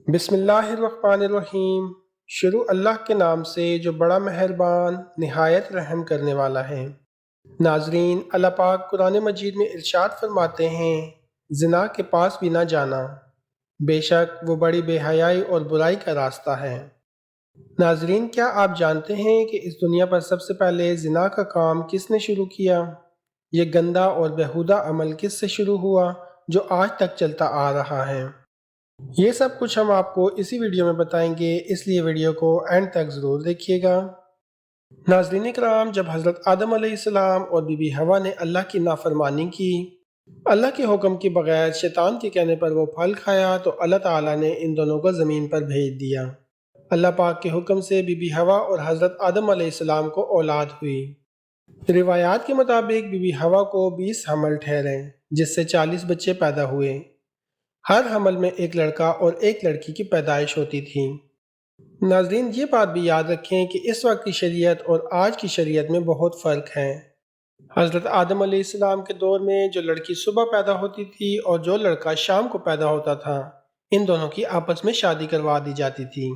بسم اللہ الرحمن الرحیم۔ شروع اللہ کے نام سے جو بڑا مہربان نہایت رحم کرنے والا ہے۔ ناظرین، اللہ پاک قرآن مجید میں ارشاد فرماتے ہیں، زنا کے پاس بھی نہ جانا، بے شک وہ بڑی بے حیائی اور برائی کا راستہ ہے۔ ناظرین، کیا آپ جانتے ہیں کہ اس دنیا پر سب سے پہلے زنا کا کام کس نے شروع کیا؟ یہ گندا اور بیہودہ عمل کس سے شروع ہوا جو آج تک چلتا آ رہا ہے؟ یہ سب کچھ ہم آپ کو اسی ویڈیو میں بتائیں گے، اس لیے ویڈیو کو اینڈ تک ضرور دیکھیے گا۔ ناظرین کرام، جب حضرت آدم علیہ السلام اور بی بی حوا نے اللہ کی نافرمانی کی، اللہ کے حکم کے بغیر شیطان کے کہنے پر وہ پھل کھایا، تو اللہ تعالیٰ نے ان دونوں کو زمین پر بھیج دیا۔ اللہ پاک کے حکم سے بی بی حوا اور حضرت آدم علیہ السلام کو اولاد ہوئی۔ روایات کے مطابق بی بی حوا کو 20 حمل ٹھہرے، جس سے 40 بچے پیدا ہوئے۔ ہر حمل میں ایک لڑکا اور ایک لڑکی کی پیدائش ہوتی تھی۔ ناظرین، یہ بات بھی یاد رکھیں کہ اس وقت کی شریعت اور آج کی شریعت میں بہت فرق ہے۔ حضرت آدم علیہ السلام کے دور میں جو لڑکی صبح پیدا ہوتی تھی اور جو لڑکا شام کو پیدا ہوتا تھا، ان دونوں کی آپس میں شادی کروا دی جاتی تھی۔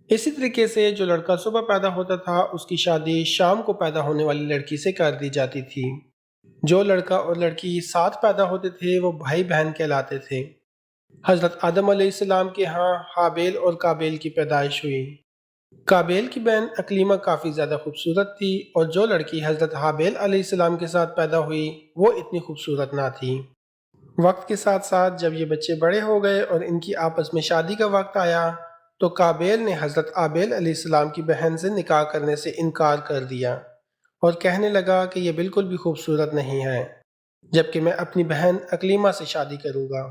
اسی طریقے سے جو لڑکا صبح پیدا ہوتا تھا، اس کی شادی شام کو پیدا ہونے والی لڑکی سے کر دی جاتی تھی۔ جو لڑکا اور لڑکی ساتھ پیدا ہوتے تھے وہ بھائی بہن کہلاتے تھے۔ حضرت آدم علیہ السلام کے ہاں حابیل اور قابیل کی پیدائش ہوئی۔ قابیل کی بہن اکلیمہ کافی زیادہ خوبصورت تھی، اور جو لڑکی حضرت حابیل علیہ السلام کے ساتھ پیدا ہوئی وہ اتنی خوبصورت نہ تھی۔ وقت کے ساتھ ساتھ جب یہ بچے بڑے ہو گئے اور ان کی آپس میں شادی کا وقت آیا، تو قابیل نے حضرت حابیل علیہ السلام کی بہن سے نکاح کرنے سے انکار کر دیا اور کہنے لگا کہ یہ بالکل بھی خوبصورت نہیں ہے، جبکہ میں اپنی بہن اکلیمہ سے شادی کروں گا۔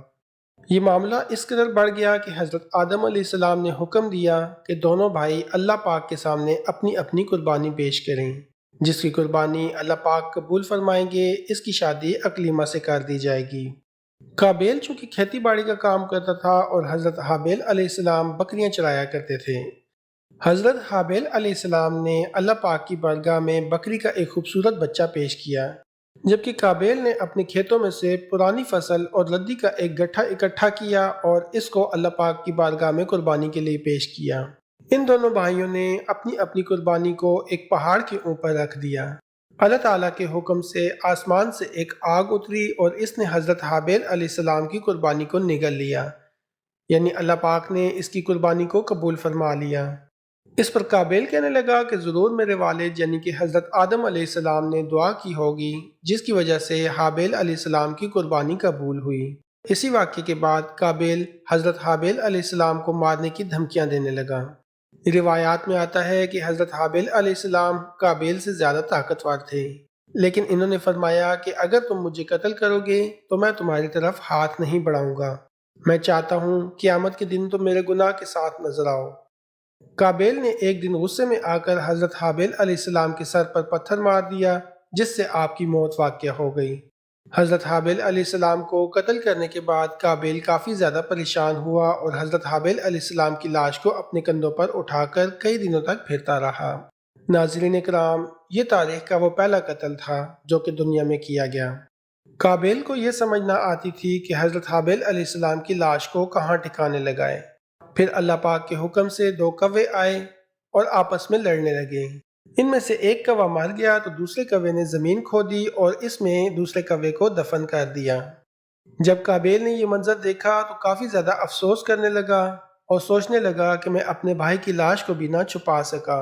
یہ معاملہ اس قدر بڑھ گیا کہ حضرت آدم علیہ السلام نے حکم دیا کہ دونوں بھائی اللہ پاک کے سامنے اپنی اپنی قربانی پیش کریں۔ جس کی قربانی اللہ پاک قبول فرمائیں گے، اس کی شادی اکلیمہ سے کر دی جائے گی۔ قابیل چونکہ کھیتی باڑی کا کام کرتا تھا اور حضرت حابیل علیہ السلام بکریاں چرایا کرتے تھے۔ حضرت حابیل علیہ السلام نے اللہ پاک کی بارگاہ میں بکری کا ایک خوبصورت بچہ پیش کیا، جبکہ قابیل نے اپنے کھیتوں میں سے پرانی فصل اور ردی کا ایک گٹھا اکٹھا کیا اور اس کو اللہ پاک کی بارگاہ میں قربانی کے لیے پیش کیا۔ ان دونوں بھائیوں نے اپنی اپنی قربانی کو ایک پہاڑ کے اوپر رکھ دیا۔ اللہ تعالیٰ کے حکم سے آسمان سے ایک آگ اتری اور اس نے حضرت حابیل علیہ السلام کی قربانی کو نگل لیا، یعنی اللہ پاک نے اس کی قربانی کو قبول فرما لیا۔ اس پر قابیل کہنے لگا کہ ضرور میرے والد یعنی کہ حضرت آدم علیہ السلام نے دعا کی ہوگی، جس کی وجہ سے حابیل علیہ السلام کی قربانی قبول ہوئی۔ اسی واقعے کے بعد قابیل حضرت حابیل علیہ السلام کو مارنے کی دھمکیاں دینے لگا۔ روایات میں آتا ہے کہ حضرت حابیل علیہ السلام قابیل سے زیادہ طاقتور تھے، لیکن انہوں نے فرمایا کہ اگر تم مجھے قتل کرو گے تو میں تمہاری طرف ہاتھ نہیں بڑھاؤں گا۔ میں چاہتا ہوں قیامت کے دن تم میرے گناہ کے ساتھ نظر آؤ۔ قابیل نے ایک دن غصے میں آ کر حضرت حابیل علیہ السلام کے سر پر پتھر مار دیا، جس سے آپ کی موت واقع ہو گئی۔ حضرت حابیل علیہ السلام کو قتل کرنے کے بعد قابیل کافی زیادہ پریشان ہوا اور حضرت حابیل علیہ السلام کی لاش کو اپنے کندھوں پر اٹھا کر کئی دنوں تک پھرتا رہا۔ ناظرین کرام، یہ تاریخ کا وہ پہلا قتل تھا جو کہ دنیا میں کیا گیا۔ قابیل کو یہ سمجھ نہ آتی تھی کہ حضرت حابیل علیہ السلام کی لاش کو کہاں ٹھکانے لگائے۔ پھر اللہ پاک کے حکم سے 2 کوے آئے اور آپس میں لڑنے لگے۔ ان میں سے ایک کوا مر گیا تو دوسرے کوے نے زمین کھودی اور اس میں دوسرے کوے کو دفن کر دیا۔ جب قابیل نے یہ منظر دیکھا تو کافی زیادہ افسوس کرنے لگا اور سوچنے لگا کہ میں اپنے بھائی کی لاش کو بھی نہ چھپا سکا۔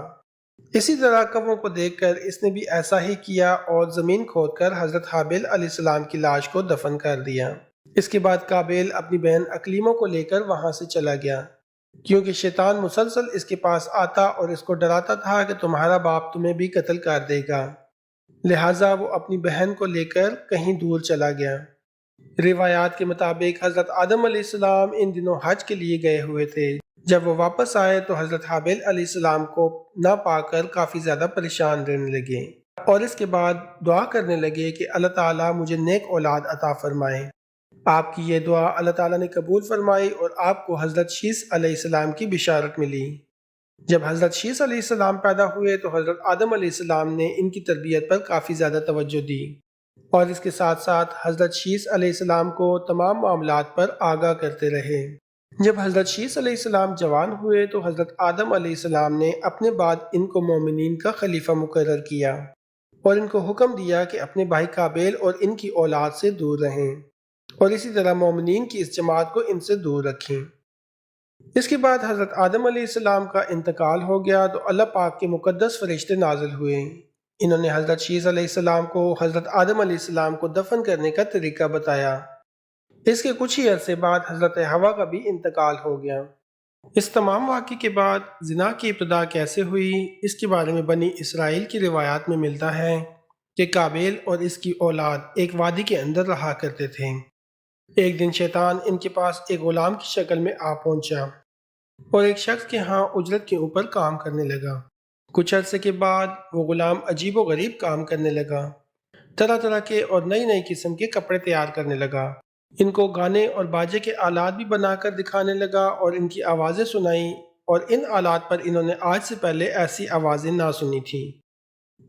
اسی طرح کووں کو دیکھ کر اس نے بھی ایسا ہی کیا اور زمین کھود کر حضرت حابیل علیہ السلام کی لاش کو دفن کر دیا۔ اس کے بعد قابیل اپنی بہن اکلیمہ کو لے کر وہاں سے چلا گیا، کیونکہ شیطان مسلسل اس کے پاس آتا اور اس کو ڈراتا تھا کہ تمہارا باپ تمہیں بھی قتل کر دے گا، لہٰذا وہ اپنی بہن کو لے کر کہیں دور چلا گیا۔ روایات کے مطابق حضرت آدم علیہ السلام ان دنوں حج کے لیے گئے ہوئے تھے۔ جب وہ واپس آئے تو حضرت حابیل علیہ السلام کو نہ پا کر کافی زیادہ پریشان رہنے لگے اور اس کے بعد دعا کرنے لگے کہ اللہ تعالیٰ مجھے نیک اولاد عطا فرمائے۔ آپ کی یہ دعا اللہ تعالیٰ نے قبول فرمائی اور آپ کو حضرت شیث علیہ السلام کی بشارت ملی۔ جب حضرت شیث علیہ السلام پیدا ہوئے تو حضرت آدم علیہ السلام نے ان کی تربیت پر کافی زیادہ توجہ دی اور اس کے ساتھ ساتھ حضرت شیث علیہ السلام کو تمام معاملات پر آگاہ کرتے رہے۔ جب حضرت شیث علیہ السلام جوان ہوئے تو حضرت آدم علیہ السلام نے اپنے بعد ان کو مومنین کا خلیفہ مقرر کیا اور ان کو حکم دیا کہ اپنے بھائی قابیل اور ان کی اولاد سے دور رہیں اور اسی طرح مومنین کی اس جماعت کو ان سے دور رکھیں۔ اس کے بعد حضرت آدم علیہ السلام کا انتقال ہو گیا تو اللہ پاک کے مقدس فرشتے نازل ہوئے۔ انہوں نے حضرت شیث علیہ السلام کو حضرت آدم علیہ السلام کو دفن کرنے کا طریقہ بتایا۔ اس کے کچھ ہی عرصے بعد حضرت حوا کا بھی انتقال ہو گیا۔ اس تمام واقعے کے بعد زنا کی ابتدا کیسے ہوئی، اس کے بارے میں بنی اسرائیل کی روایات میں ملتا ہے کہ قابیل اور اس کی اولاد ایک وادی کے اندر رہا کرتے تھے۔ ایک دن شیطان ان کے پاس ایک غلام کی شکل میں آ پہنچا اور ایک شخص کے ہاں اجرت کے اوپر کام کرنے لگا۔ کچھ عرصے کے بعد وہ غلام عجیب و غریب کام کرنے لگا، طرح طرح کے اور نئی نئی قسم کے کپڑے تیار کرنے لگا، ان کو گانے اور باجے کے آلات بھی بنا کر دکھانے لگا اور ان کی آوازیں سنائیں، اور ان آلات پر انہوں نے آج سے پہلے ایسی آوازیں نہ سنی تھیں۔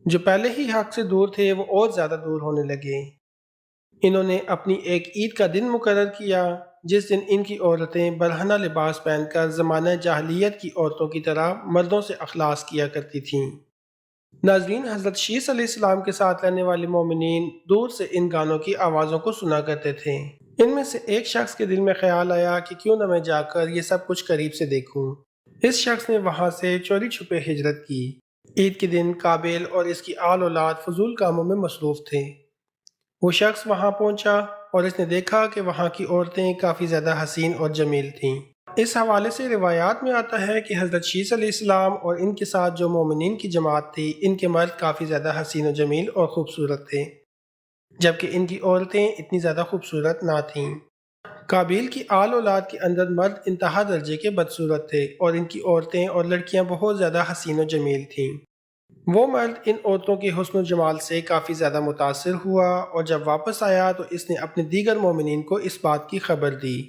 جو پہلے ہی حق سے دور تھے وہ اور زیادہ دور ہونے لگے۔ انہوں نے اپنی ایک عید کا دن مقرر کیا جس دن ان کی عورتیں برہنہ لباس پہن کر زمانہ جاہلیت کی عورتوں کی طرح مردوں سے اخلاص کیا کرتی تھیں۔ ناظرین، حضرت شیث علیہ السلام کے ساتھ رہنے والے مومنین دور سے ان گانوں کی آوازوں کو سنا کرتے تھے۔ ان میں سے ایک شخص کے دل میں خیال آیا کہ کیوں نہ میں جا کر یہ سب کچھ قریب سے دیکھوں۔ اس شخص نے وہاں سے چوری چھپے ہجرت کی۔ عید کے دن قابیل اور اس کی آل اولاد فضول کاموں میں مصروف تھے۔ وہ شخص وہاں پہنچا اور اس نے دیکھا کہ وہاں کی عورتیں کافی زیادہ حسین اور جمیل تھیں۔ اس حوالے سے روایات میں آتا ہے کہ حضرت شیث علیہ السلام اور ان کے ساتھ جو مومنین کی جماعت تھی، ان کے مرد کافی زیادہ حسین و جمیل اور خوبصورت تھے، جبکہ ان کی عورتیں اتنی زیادہ خوبصورت نہ تھیں۔ قابیل کی آل اولاد کے اندر مرد انتہا درجے کے بدصورت تھے اور ان کی عورتیں اور لڑکیاں بہت زیادہ حسین و جمیل تھیں۔ وہ مرد ان عورتوں کے حسن و جمال سے کافی زیادہ متاثر ہوا اور جب واپس آیا تو اس نے اپنے دیگر مومنین کو اس بات کی خبر دی۔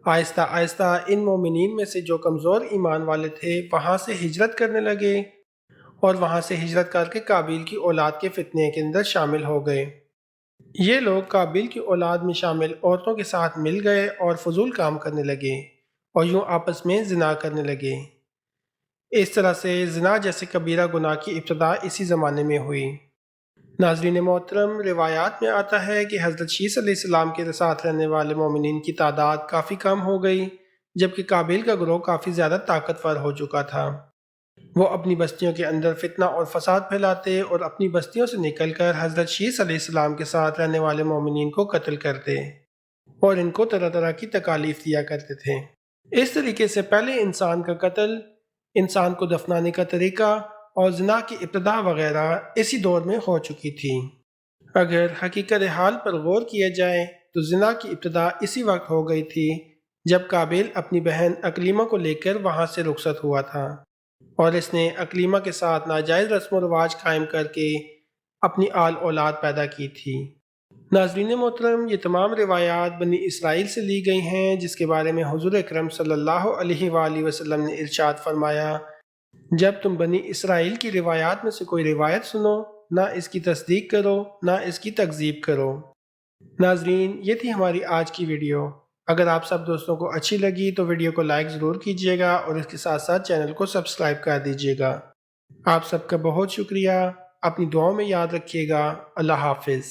آہستہ آہستہ ان مومنین میں سے جو کمزور ایمان والے تھے وہاں سے ہجرت کرنے لگے اور وہاں سے ہجرت کر کے قابیل کی اولاد کے فتنے کے اندر شامل ہو گئے۔ یہ لوگ قابیل کی اولاد میں شامل عورتوں کے ساتھ مل گئے اور فضول کام کرنے لگے اور یوں آپس میں زنا کرنے لگے۔ اس طرح سے زنا جیسے کبیرہ گناہ کی ابتدا اسی زمانے میں ہوئی۔ ناظرین محترم، روایات میں آتا ہے کہ حضرت شیث علیہ السلام کے ساتھ رہنے والے مومنین کی تعداد کافی کم ہو گئی، جبکہ قابیل کا گروہ کافی زیادہ طاقتور ہو چکا تھا۔ وہ اپنی بستیوں کے اندر فتنہ اور فساد پھیلاتے اور اپنی بستیوں سے نکل کر حضرت شیث علیہ السلام کے ساتھ رہنے والے مومنین کو قتل کرتے اور ان کو طرح طرح کی تکالیف دیا کرتے تھے۔ اس طریقے سے پہلے انسان کا قتل، انسان کو دفنانے کا طریقہ اور زنا کی ابتدا وغیرہ اسی دور میں ہو چکی تھی۔ اگر حقیقت حال پر غور کیا جائے تو زنا کی ابتدا اسی وقت ہو گئی تھی جب قابیل اپنی بہن اکلیمہ کو لے کر وہاں سے رخصت ہوا تھا اور اس نے اکلیمہ کے ساتھ ناجائز رسم و رواج قائم کر کے اپنی آل اولاد پیدا کی تھی۔ ناظرین محترم، یہ تمام روایات بنی اسرائیل سے لی گئی ہیں، جس کے بارے میں حضور اکرم صلی اللہ علیہ وآلہ وسلم نے ارشاد فرمایا، جب تم بنی اسرائیل کی روایات میں سے کوئی روایت سنو، نہ اس کی تصدیق کرو نہ اس کی تکذیب کرو۔ ناظرین، یہ تھی ہماری آج کی ویڈیو۔ اگر آپ سب دوستوں کو اچھی لگی تو ویڈیو کو لائک ضرور کیجیے گا اور اس کے ساتھ ساتھ چینل کو سبسکرائب کر دیجیے گا۔ آپ سب کا بہت شکریہ۔ اپنی دعاؤں میں یاد رکھیے گا۔ اللہ حافظ۔